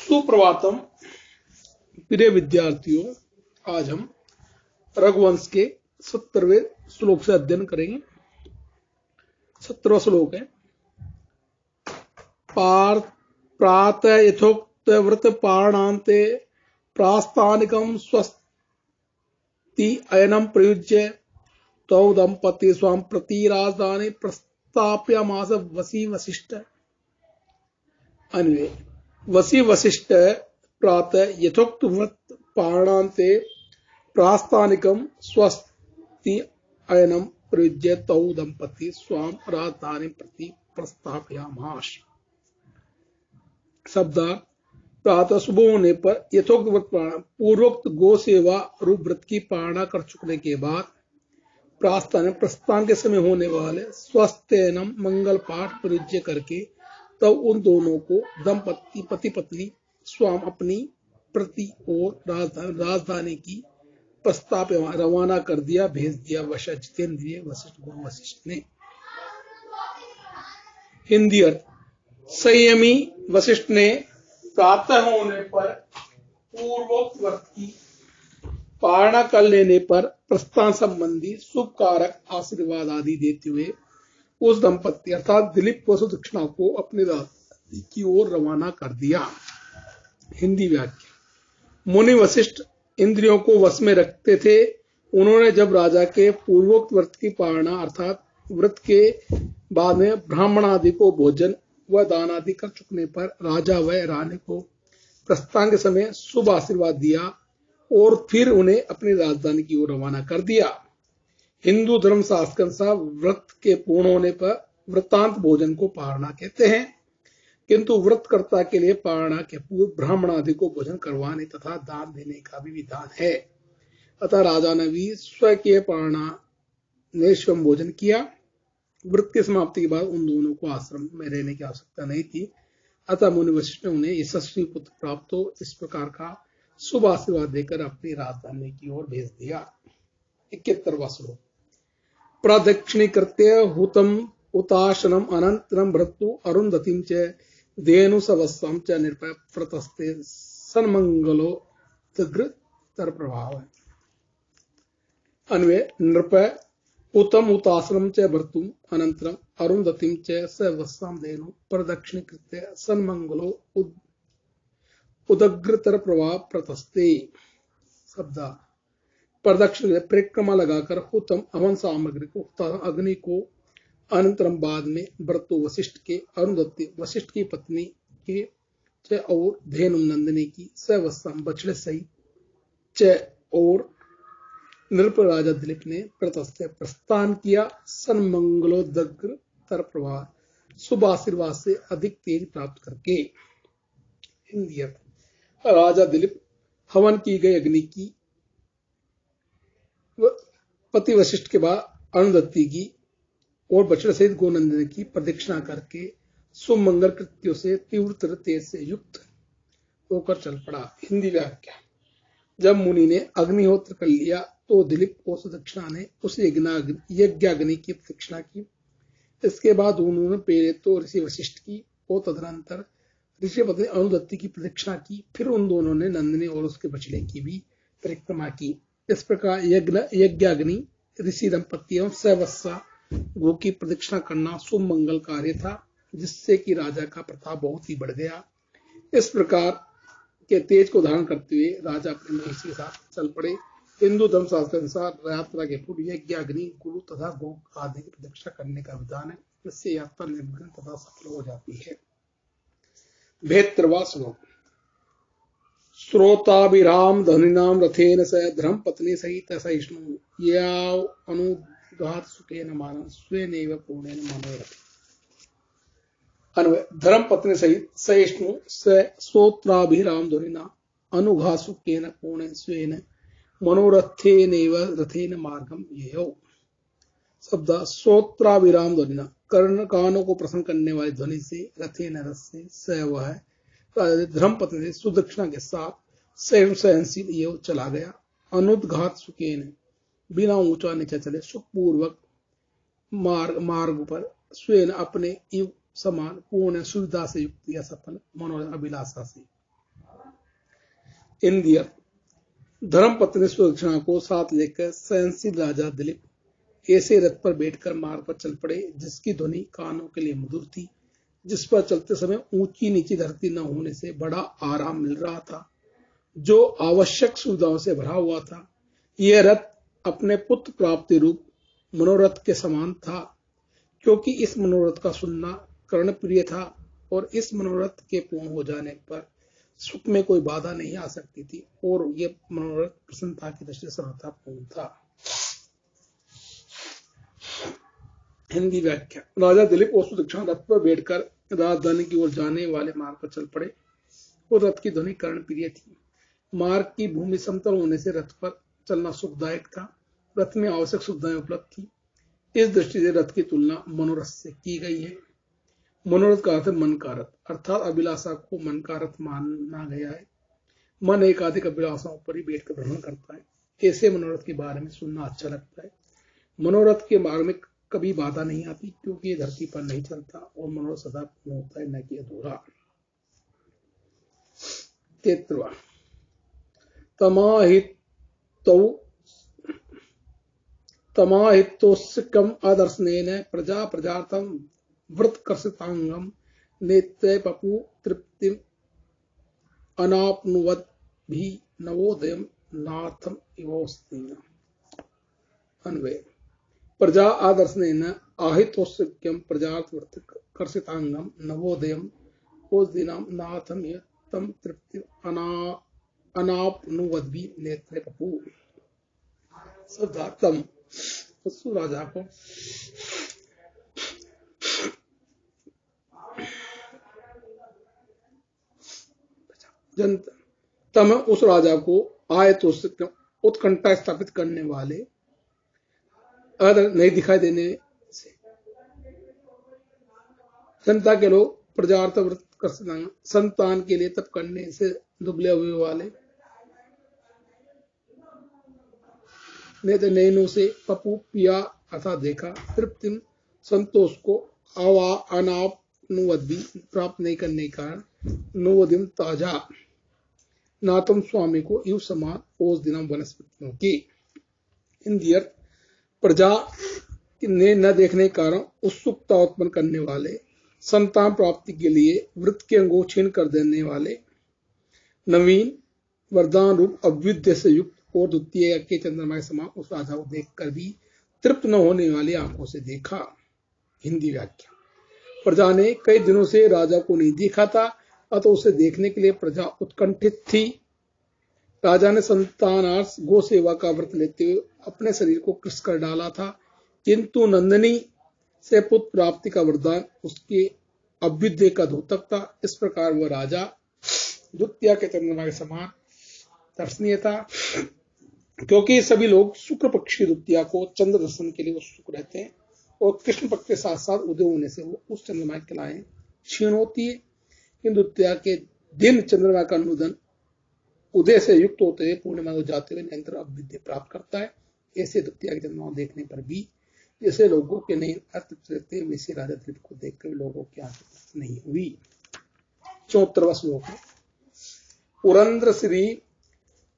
सुप्रभातम प्रिय विद्यार्थियों, आज हम रघुवंश के 70वें श्लोक से अध्ययन करेंगे। 17वां श्लोक है। प्रातः यथोक्त व्रत पारणान्ते प्रास्तानिकं स्वस्ति अयनम प्रयुज्य तौ दंपति स्वाम प्रति राजधानी प्रस्ताप्यमास वसी वशिष्ठ। अन्वय। वसी वशिष्ठ प्रातः यथोक्त व्रत पारणान्ते प्रास्तानिकं स्वस्ति अयनम प्रयुज्य तौ दंपति स्वाम राजधानी प्रति प्रस्तापयामास। शब्दार्थ। प्रातः सुबह होने पर यथोक्त व्रत पारणा पूर्वोक्त गो सेवा रूप व्रत की पारणा कर चुकने के बाद प्रस्थान के समय होने वाले स्वस्त्यनम मंगल पाठ प्रयुज्य करके तब उन दोनों को दंपति पति पत्नी स्वाम अपनी प्रति और राजधानी की प्रस्ताव रवाना कर दिया, भेज दिया। जितेंद्रिय वशिष्ठ गुरु वशिष्ठ ने। हिंदी अर्थ। संयमी वशिष्ठ ने प्रातः होने पर पूर्वोक्त व्रत की पारणा कर लेने पर प्रस्थान संबंधी शुभ कारक आशीर्वाद आदि देते हुए उस दंपति अर्थात दिलीप व सुदक्षिणा को अपने राजधानी की ओर रवाना कर दिया। हिंदी व्याख्या। मुनि वशिष्ठ इंद्रियों को वश में रखते थे। उन्होंने जब राजा के पूर्वोक्त व्रत की पारणा अर्थात व्रत के बाद में ब्राह्मण आदि को भोजन व दान आदि कर चुकने पर राजा व रानी को प्रस्थान के समय शुभ आशीर्वाद दिया और फिर उन्हें अपनी राजधानी की ओर रवाना कर दिया। हिंदू धर्म शास्त्र के अनुसार व्रत के पूर्ण होने पर व्रतांत भोजन को पारणा कहते हैं, किंतु व्रतकर्ता के लिए पारणा के पूर्व ब्राह्मण आदि को भोजन करवाने तथा दान देने का भी विधान है। अतः राजा ने भी स्वकीय पारणा ने स्वयं भोजन किया। व्रत की समाप्ति के बाद उन दोनों को आश्रम में रहने की आवश्यकता नहीं थी। अतः मुनि वशिष्ठ ने उन्हें यशस्वी पुत्र प्राप्त हो इस प्रकार का शुभ आशीर्वाद देकर अपनी राजधानी की ओर भेज दिया। 71वां श्लोक। प्रदक्षिणीकृत्य हुतम उताशनम अनंतरम भ्रतु अरुंधतिम च धेनु सवस्सम च निर्भय प्रतस्ते सन्मंगलो तर प्रभाव। अन्वय। नृपय उत्तम उतासनम च भर्तुम अनंतरम अरुंधतिम च सवस्सम धेनु प्रदक्षिणीकृत्य सन्मंगलो उदग्रतर प्रभाव प्रतस्ते। शब्दा। प्रदक्षिण परिक्रमा लगाकर हुतम हवन सामग्री को अग्नि को अनंतरम बाद में भृतु वशिष्ठ के अरुंधति वशिष्ठ की पत्नी के च और धेनु नंदिनी की सवस्सम बछड़े सहित च और नृप राजा दिलीप ने प्रतस्थ प्रस्थान किया। सन्मंगलोदग्र तर प्रभाव शुभ आशीर्वाद से अधिक तेज प्राप्त करके। हिंदी अर्थ। राजा दिलीप हवन की गई अग्नि की पति वशिष्ठ के बाद अरुंधति की और बछड़े सहित गोनंदन की प्रदक्षिणा करके सुमंगल कृत्यों से तीव्र तेज से युक्त होकर चल पड़ा। हिंदी व्याख्या। जब मुनि ने अग्निहोत्र कर लिया तो दिलीप और सुदक्षिणा ने उस यज्ञाग्नि की प्रदक्षिणा की। इसके बाद उन्होंने पहले तो ऋषि वशिष्ठ की और तदनंतर ऋषि पत्नी अरुंधति की प्रदक्षिणा की। फिर उन दोनों ने नंदिनी और उसके बछड़े की भी परिक्रमा की। इस प्रकार यज्ञाग्नि ऋषि दंपति एवं सवस्सा गो की प्रदक्षिणा करना शुभ मंगल कार्य था, जिससे कि राजा का प्रताप बहुत ही बढ़ गया। इस प्रकार के तेज को धारण करते हुए राजा अपने महिषी के साथ चल पड़े। हिंदू धर्म शास्त्र अनुसार यात्रा के पूर्व यज्ञाग्नि गुरु तथा गो आदि की प्रदक्षिणा करने का विधान है। इससे यात्रा निर्विघ्न तथा सफल हो जाती है। 72वां श्लोक। श्रोताभिराम धनिनाम रथेन स धर्म पत्नी सहित सहिष्णु याव अनुघात सुखेन मानन स्वेनैव पूर्णेन मनोरथ। अन्वय। धर्म पत्नी सहित सहिष्णु श्रोत्राभिराम धनिना अनुघात सुखेन पूर्णेन स्वेन मनोरथेनैव रथेन मार्गम ययौ। शब्द। श्रोत्राभिराम ध्वनिना कर्ण कानों को प्रसन्न करने वाली ध्वनि से रथेन रथ से स वह धर्म पत्नी सुदक्षिणा के साथ सहनशील ये चला गया। अनुद्घात सुखेन बिना ऊंचा नीचा चले सुखपूर्वक मार्ग पर स्वयं अपने इव समान पूर्ण सुविधा से युक्त या सफल मनोरथ अभिलाषा से। इंदियर धर्मपत्नी सुदक्षिणा को साथ लेकर सहनशील राजा दिलीप ऐसे रथ पर बैठकर मार्ग पर चल पड़े जिसकी ध्वनि कानों के लिए मधुर थी, जिस पर चलते समय ऊंची नीची धरती न होने से बड़ा आराम मिल रहा था, जो आवश्यक सुविधाओं से भरा हुआ था। यह रथ अपने पुत्र प्राप्ति रूप मनोरथ के समान था, क्योंकि इस मनोरथ का सुनना कर्णप्रिय था और इस मनोरथ के पूर्ण हो जाने पर सुख में कोई बाधा नहीं आ सकती थी और यह मनोरथ प्रसन्नता की दृष्टि से सर्वथापूर्ण था। हिंदी व्याख्या। राजा दिलीप और सुदक्षिणा रथ पर बैठकर राजधानी की ओर जाने वाले मार्ग पर चल पड़े और रथ की ध्वनि कर्णप्रिय थी। मार्ग की भूमि समतल होने से रथ पर चलना सुखदायक था। रथ में आवश्यक सुविधाएं उपलब्ध थी। इस दृष्टि से रथ की तुलना मनोरथ से की गई है। मनोरथ का अर्थ मन का रथ, अर्थात अभिलाषा को मन का रथ माना गया है। मन एकाधिक अभिलाषाओं पर ही बैठकर भ्रमण करता है। ऐसे मनोरथ के बारे में सुनना अच्छा लगता है। मनोरथ के मार्ग में कभी बाधा नहीं आती, क्योंकि ये धरती पर नहीं चलता और मनोरथ सदा पूर्ण होता है, न कि अधूरा। 33वां तमाहितोस्कम आदर्शनेन प्रजा प्रजार्थम व्रत कर्षितांगम नेत्रे पपु तृप्तिम अनाप्नुवद भी नवोदयम नाथम इवोस्तीन। अन्वय। प्रजा आदर्शनेन आहितोस्कम प्रजार्थ व्रत कर्षितांगम नवोदयम ओस दिनम नाथम तम तृप्ति अनाप्नुवद भी नेत्रे पपु। शब्दार्थम। राजा को तम उस राजा को आए तो उत्कंठा स्थापित करने वाले अगर नहीं दिखाई देने से जनता के लोग प्रजार्थ व्रत कर संतान के लिए तप करने से दुबले हुए वाले नैनों से पपु पिया अर्थात देखा, तृप्ति संतोष को अनापनुवद भी प्राप्त नहीं करने के कारण नवोदिम ताजा नातम स्वामी को युव समान ओस दिनम वनस्पतियों की। इंदियर प्रजा ने न देखने के कारण उत्सुकता उत्पन्न करने वाले, संतान प्राप्ति के लिए वृत्त के अंगों छीन कर देने वाले, नवीन वरदान रूप अविद्य से युक्त और द्वितीय के चंद्रमा के समान उस राजा को देखकर भी तृप्त न होने वाली आंखों से देखा। हिंदी व्याख्या। प्रजा ने कई दिनों से राजा को नहीं देखा था, अतः उसे देखने के लिए प्रजा उत्कंठित थी। राजा ने संतानार्थ गो सेवा का व्रत लेते हुए अपने शरीर को कृष कर डाला था, किंतु नंदिनी से पुत्र प्राप्ति का वरदान उसके अभ्युदय का द्योतक था। इस प्रकार वह राजा द्वितीय के चंद्रमा के समान दर्शनीय था, क्योंकि सभी लोग शुक्ल पक्ष की द्वितीया को चंद्र दर्शन के लिए उत्सुक रहते हैं और कृष्ण पक्ष के साथ साथ उदय होने से वो उस चंद्रमा की कलाएं क्षीण होती है। किंतु द्वितीया के दिन चंद्रमा का अनुदन उदय से युक्त होते हुए पूर्णिमा को जाते हुए निरंतर अभ्युदय प्राप्त करता है। ऐसे द्वितीया के चंद्रमा देखने पर भी जैसे लोगों के नहीं अर्थ रहते, वैसे राजा दिलीप को देखकर लोगों की आंखें नहीं हुई। 74वां श्लोक है। पुरंद्र श्री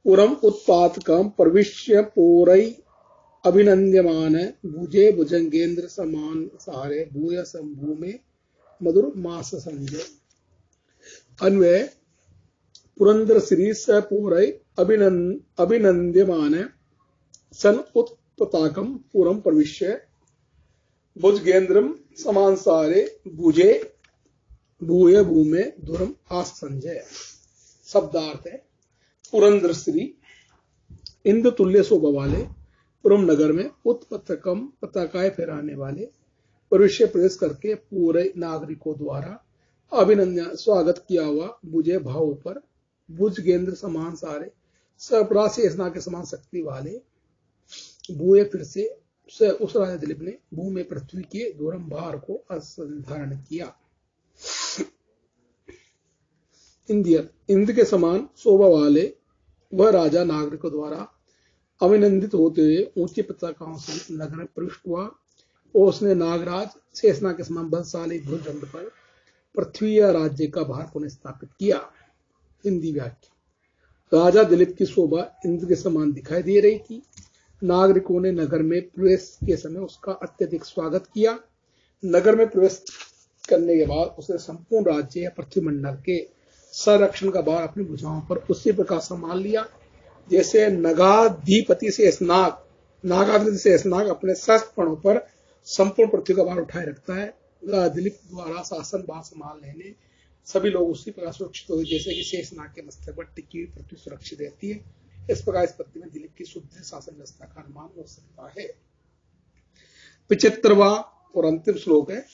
पुरम उत्पातकम प्रविश्य पोरै अभिनंद्यमान भुजे भुजंगेन्द्र समान सारे भूय संभू में मधुर मास संजय। अन्वय। पुरंदर श्री स पोरै अभिनंद्यमान सन उत्पताकम पुरम प्रविश्य भुजगेन्द्रम समान सारे भुजे भूय भूमे धुरम आस संजय। शब्दार्थ है। पुरंदर श्री इंद्र तुल्य शोभा वाले पुरम नगर में उत्पतकम पताकाएं फहराने वाले प्रविश्य प्रवेश करके पूरे नागरिकों द्वारा अभिनंदन स्वागत किया हुआ भुजे भाव पर भुजगेंद्र समान सारे सरपरा शेषना के समान शक्ति वाले भूए फिर से उस राजा दिलीप ने भू में पृथ्वी के दूरम भार को असंधारण किया। इंद्र के समान शोभा वाले वह राजा नागरिकों द्वारा अभिनंदित होते हुए ऊंची पताकाओं से नगर में प्रविष्ट हुआ और उसने नागराज शेषना के समान बलशाली भुजदंड पर पृथ्वी या राज्य का भार पुनः स्थापित किया। हिंदी व्याख्या। राजा दिलीप की शोभा इंद्र के समान दिखाई दे रही थी। नागरिकों ने नगर में प्रवेश के समय उसका अत्यधिक स्वागत किया। नगर में प्रवेश करने के बाद उसने संपूर्ण राज्य या पृथ्वीमंडल के संरक्षण का भार अपनी भुजाओं पर उसी प्रकार संभाल लिया जैसे नागाधिपति से स्नाग अपने शस्त्रपणों पर संपूर्ण पृथ्वी का भार उठाए रखता है। दिलीप द्वारा शासन भार संभाल लेने सभी लोग उसी प्रकार सुरक्षित हुए जैसे कि शेषनाग के मस्तक पर टिकी हुई पृथ्वी सुरक्षित रहती है। इस प्रकार इस पत्ति में दिलीप की शुद्ध शासन व्यवस्था का अनुमान हो सकता है। 75वां और अंतिम श्लोक है।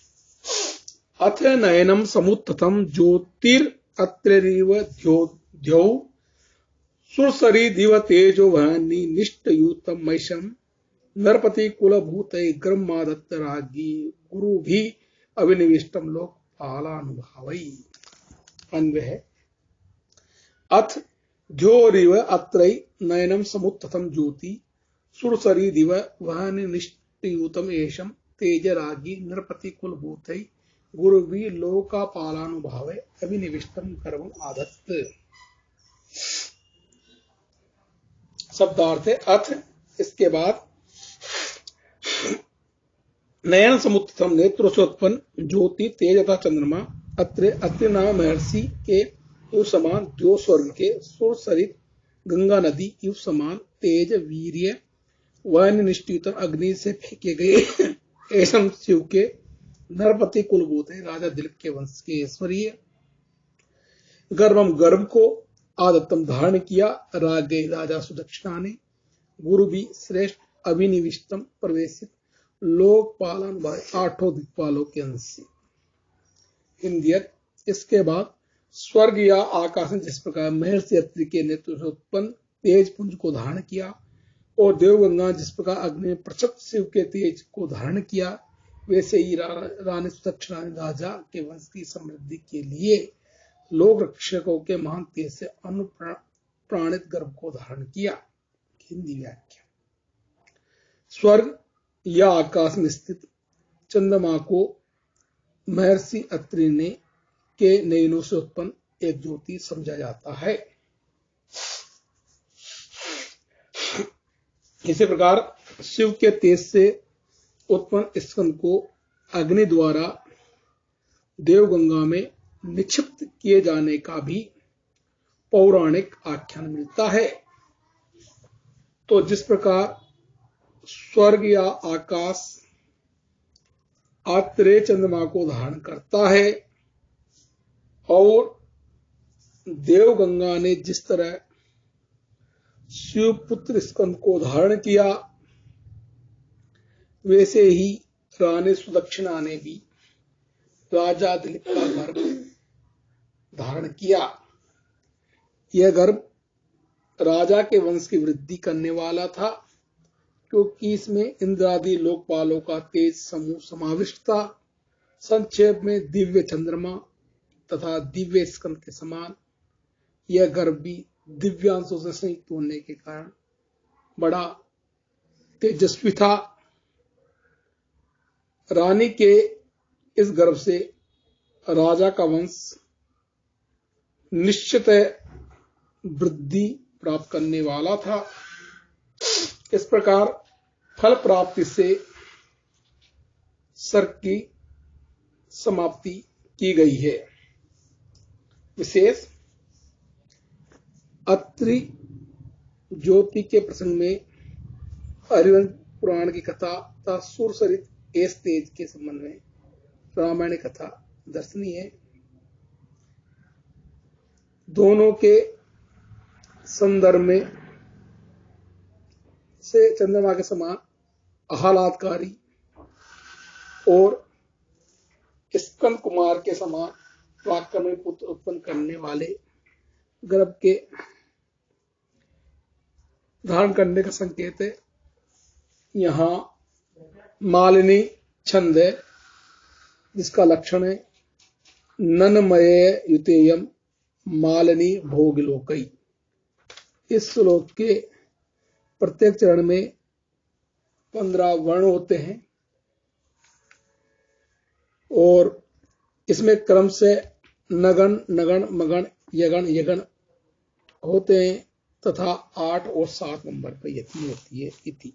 अथ नयनम समुत्थतम ज्योतिरत्रिव द्यौ सुरसरी दिव तेजो वहनी निष्ठयूतम मैशम नरपति कुलभूत ग्रमादत्त रागी गुरु भी अभिनिविष्टम लोक पालानुभावई। अन्वय अथ द्योरिव अत्रै नयनम समुत्थतम ज्योति सुरसरी दिव वहनी निष्ठयूतम एषम तेज रागी नरपति कुलभूत गुरुवी लोकापालानुभावे अभिनिविष्टम गर्भम आदत्त। शब्दार्थ है अथ इसके बाद नयन समुत्थम नेत्र से उत्पन्न ज्योति तेज तथा चंद्रमा अत्रि नाम महर्षि के युव समान द्यो स्वर्ग के सुर सरित गंगा नदी युव समान तेज वीर्य वहन निष्ठित अग्नि से फेंके गए ऐसम शिव के नरपति कुलभूत है राजा दिलीप के वंश के ऐश्वर्य गर्भ को आदत्तम धारण किया राग गए राजा सुदक्षिणा ने गुरु भी श्रेष्ठ अभिनिविष्टम प्रवेशित लोक पालन भाई 8 दिक्पालों के अंश से। हिंदियत इसके बाद स्वर्ग या आकाश ने जिस प्रकार महर्षि अत्रि के नेतृत्व से उत्पन्न तेज पुंज को धारण किया और देवगंगा जिस प्रकार अग्नि में प्रचुर शिव के तेज को धारण किया वैसे ही रानी सुदक्षिणा ने राजा के वंश की समृद्धि के लिए लोक रक्षकों के महान तेज से अनुप्राणित गर्भ को धारण किया। हिंदी व्याख्या। स्वर्ग या आकाश में स्थित चंद्रमा को महर्षि अत्रि ने के नयनों से उत्पन्न एक ज्योति समझा जाता है। इसी प्रकार शिव के तेज से उत्पन्न स्कंद को अग्नि द्वारा देवगंगा में निक्षिप्त किए जाने का भी पौराणिक आख्यान मिलता है। तो जिस प्रकार स्वर्ग या आकाश आत्रेय चंद्रमा को धारण करता है और देवगंगा ने जिस तरह शिवपुत्र स्कंद को धारण किया वैसे ही रानी सुदक्षिणा ने भी राजा दिलीप का गर्भ धारण किया। यह गर्भ राजा के वंश की वृद्धि करने वाला था क्योंकि इसमें इंद्रादि लोकपालों का तेज समूह समाविष्ट था। संक्षेप में दिव्य चंद्रमा तथा दिव्य स्कंद के समान यह गर्भ भी दिव्यांशों से संयुक्त होने के कारण बड़ा तेजस्वी था। रानी के इस गर्भ से राजा का वंश निश्चित वृद्धि प्राप्त करने वाला था। इस प्रकार फल प्राप्ति से सर्ग की समाप्ति की गई है। विशेष अत्रि ज्योति के प्रसंग में हरिवंश पुराण की कथा तथा सुरसरित एस तेज के संबंध में रामायण कथा दर्शनीय है। दोनों के संदर्भ में से चंद्रमा के समान आह्लादकारी और स्कंद कुमार के समान पराक्रमी पुत्र उत्पन्न करने वाले गर्भ के धारण करने का संकेत है। यहां मालिनी छंद है जिसका लक्षण है ननमय युतेयम मालिनी भोग लोकई। इस श्लोक के प्रत्येक चरण में 15 वर्ण होते हैं और इसमें क्रम से नगण नगण मगण यगण यगण होते हैं तथा 8 और 7 नंबर पर यति होती है इति।